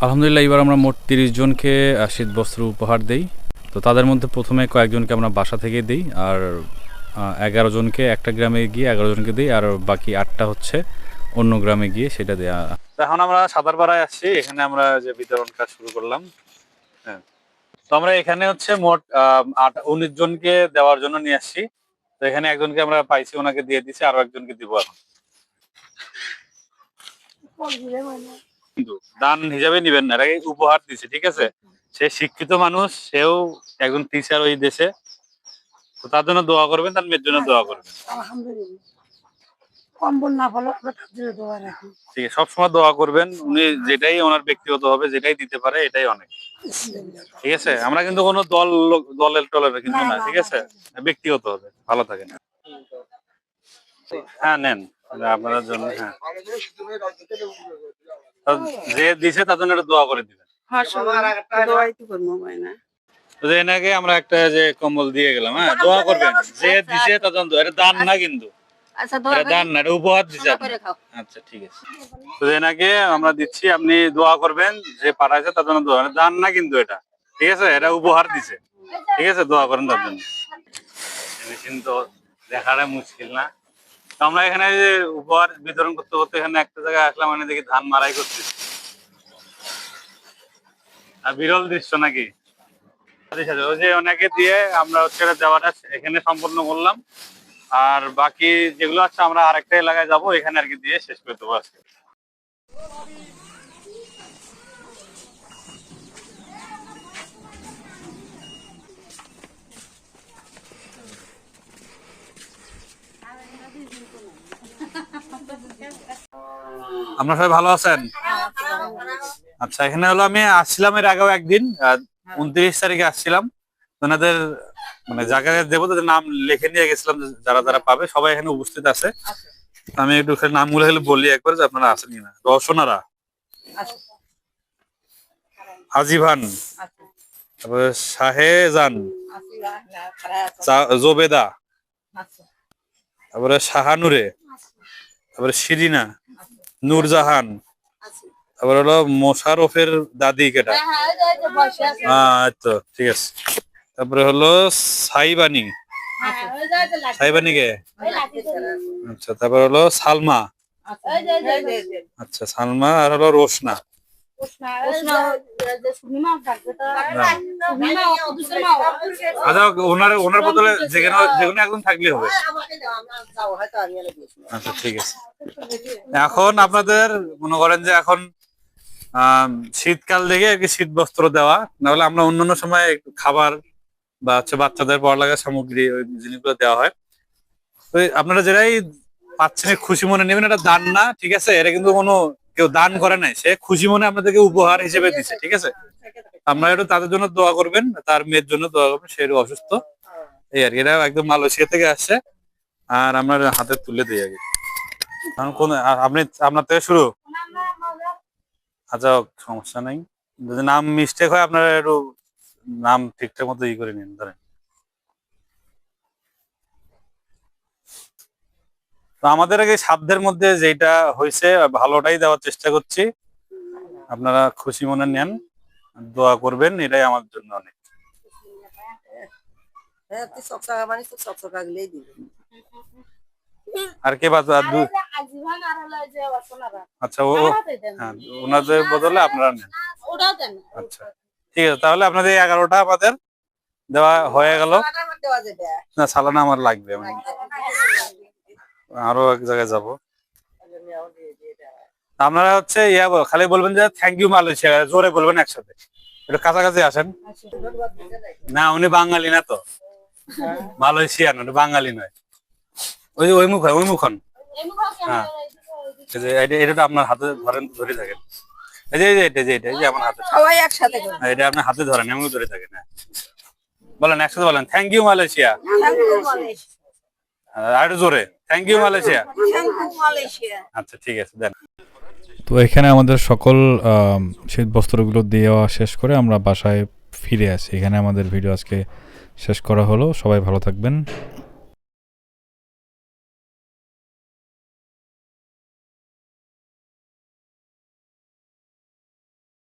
আলহামদুলিল্লাহ এবার আমরা মোট 30 জনকে শীত বস্ত্র উপহার দেই। তো তাদের মধ্যে প্রথমে কয়েকজনকে আমরা বাসা থেকে দিই, আর 11 জনকে একটা গ্রামে গিয়ে 11 জনকে দিই, আর বাকি 8টা হচ্ছে অন্য গ্রামে গিয়ে সেটা দেয়া। এখন আমরা সাদারপাড়ায় আসছি, এখানে আমরা যে বিতরণ কাজ শুরু করলাম। হ্যাঁ, তো আমরা এখানে হচ্ছে মোট 19 জনকে দেওয়ার জন্য নিয়ে আসছি। তো এখানে একজনকে আমরা পাইছি, ওনাকে দিয়ে দিছি, আরো একজনকে দিব এখন। কিন্তু দান হিসাবে নিবেন না, এটাকে উপহার দিছে, ঠিক আছে? সে শিক্ষিত মানুষ, সেও একজন টিচার ওই দেশে, তো তার জন্য দোয়া করবেন, তার মেয়ের জন্য দোয়া করবেন। আলহামদুলিল্লাহ, কম্বল না হলো তার জন্য দোয়া রাখি। ঠিক আছে, সবসময় দোয়া করবেন। উনি যেটাই ওনার ব্যক্তিগত হবে, যেটাই দিতে পারে, এটাই অনেক। ঠিক আছে, আমরা কিন্তু কোনো দলের টলের কিন্তু না, ঠিক আছে? ব্যক্তিগত হবে। ভালো থাকেন। হ্যাঁ, নেন আপনার জন্য। হ্যাঁ, যে দিছে তার জন্য দোয়া করে দিবেন। এনাকে আমরা একটা যে কম্বল দিয়ে গেলাম, হ্যাঁ, দোয়া করবেন। যে দিছে তার জন্য, এটা দান না কিন্তু, এটা দান না, এটা উপহার দিছে। আচ্ছা, ঠিক আছে। তো এনাকে আমরা দিচ্ছি, আপনি দোয়া করবেন। যে পাঠাইছে তার জন্য দোয়া, দান না কিন্তু এটা, ঠিক আছে? এটা উপহার দিছে, ঠিক আছে? দোয়া করেন তার জন্য। কিন্তু দেখাটা মুশকিল না। তো আমরা এখানে যে উপহার বিতরণ করতে করতে এখানে একটা জায়গায় আসলাম, মানে দেখি ধান মারাই করতেছি। আর বিরল দৃশ্য নাকি? ওই যে অনেকে দিয়ে আমরা হচ্ছে দেওয়াটা এখানে সম্পন্ন করলাম, আর বাকি যেগুলো আছে আমরা আরেকটা এলাকায় যাবো, এখানে আর কি দিয়ে শেষ করে দেবো আজকে। আপনারা সবাই ভালো আছেন? আচ্ছা, এখানে হলো আমি আসছিলাম এর আগেও একদিন, 29 তারিখে আসছিলাম। ওনাদের মানে জায়গায় দেবো, তাদের নাম লিখে নিয়ে গেছিলাম, যারা যারা পাবে সবাই এখানে উপস্থিত আছে। আমি একটু নামগুলো হলে বলি একবার, যে আপনারা আছেন কিনা। রওশনারা, আজিভান, তারপরে শাহেজান, জোবেদা, তারপরে শাহানুরে, তারপরে শিরিনা, নূরজাহান, তারপরে হলো মোশারফের দাদি কেটা। তো ঠিক আছে। তারপরে হলো সাইবানি, সাইবানি কে? আচ্ছা, তারপর হলো সালমা। আচ্ছা, সালমা। আর হলো রোশনা। আচ্ছা, ওনার বদলে যেখানে একজন থাকলে হবে। আচ্ছা, ঠিক আছে। এখন আপনাদের মনে করেন যে এখন শীতকাল দেখে আর কি শীত বস্ত্র দেওয়া, না হলে আমরা অন্যান্য সময় একটু খাবার বা হচ্ছে বাচ্চাদের পড়ালেখার সামগ্রী, ওই জিনিসগুলো দেওয়া হয়। তো আপনারা যেটাই পাচ্ছেন খুশি মনে নেবেন, এটা দান না, ঠিক আছে? এটা কিন্তু কোনো কেউ দান করে নাই, সে খুশি মনে আপনাদেরকে উপহার হিসেবে দিচ্ছে, ঠিক আছে? আপনারা একটু তাদের জন্য দোয়া করবেন, তার মেয়ের জন্য দোয়া করবেন, সে একটু অসুস্থ, এই আর কি। এটা একদম মালয়েশিয়া থেকে আসছে, আর আমরা হাতে তুলে দিই আগে। কোন আপনার থেকে শুরু? আচ্ছা, সমস্যা নেই। যদি নাম মিস্টেক হয়, আপনারা একটু নাম ঠিকঠাক মতো করে নিন, ধরেন। তো আমাদের আগে সাধ্যের মধ্যে যেটা হয়েছে ভালোটাই দেওয়ার চেষ্টা করছি। আপনারা খুশি মনে নেন, দোয়া করবেন, এটাই আমার জন্য অনেক। আর কে বাদ? আচ্ছা, হ্যাঁ, ওনাদের বদলে আপনারা নেন। আচ্ছা, ঠিক আছে। তাহলে আপনাদের 11টা আমাদের দেওয়া হয়ে গেল। না, সালানা আমার লাগবে, আমি আরো এক জায়গায় যাব। আপনারা হচ্ছে খালি বলবেন যে থ্যাংক ইউ মালয়েশিয়া, জোরে বলবেন একসাথে। একটু কাছাকাছি আসেন। না, উনি বাঙালি না তো, মালয়েশিয়ান, উনি বাঙালি নয়। ওই মুখন। হ্যাঁ, এটা আপনার হাতে ধরেন, ধরে থাকেন। এই যে এটা আমার হাতে, সবাই একসাথে এটা আপনার হাতে ধরেন, এমন ধরে থাকেন। হ্যাঁ, বলেন একসাথে, বলেন থ্যাংক ইউ মালয়েশিয়া। আর একটু জোরে, থ্যাংক ইউ মালয়েশিয়া। আচ্ছা, ঠিক আছে, দেন। তো এখানে আমাদের সকল শীত বস্ত্রগুলো দেওয়া শেষ করে আমরা বাসায় ফিরে আসি। এখানে আমাদের ভিডিও আজকে শেষ করা হলো। সবাই ভালো থাকবেন।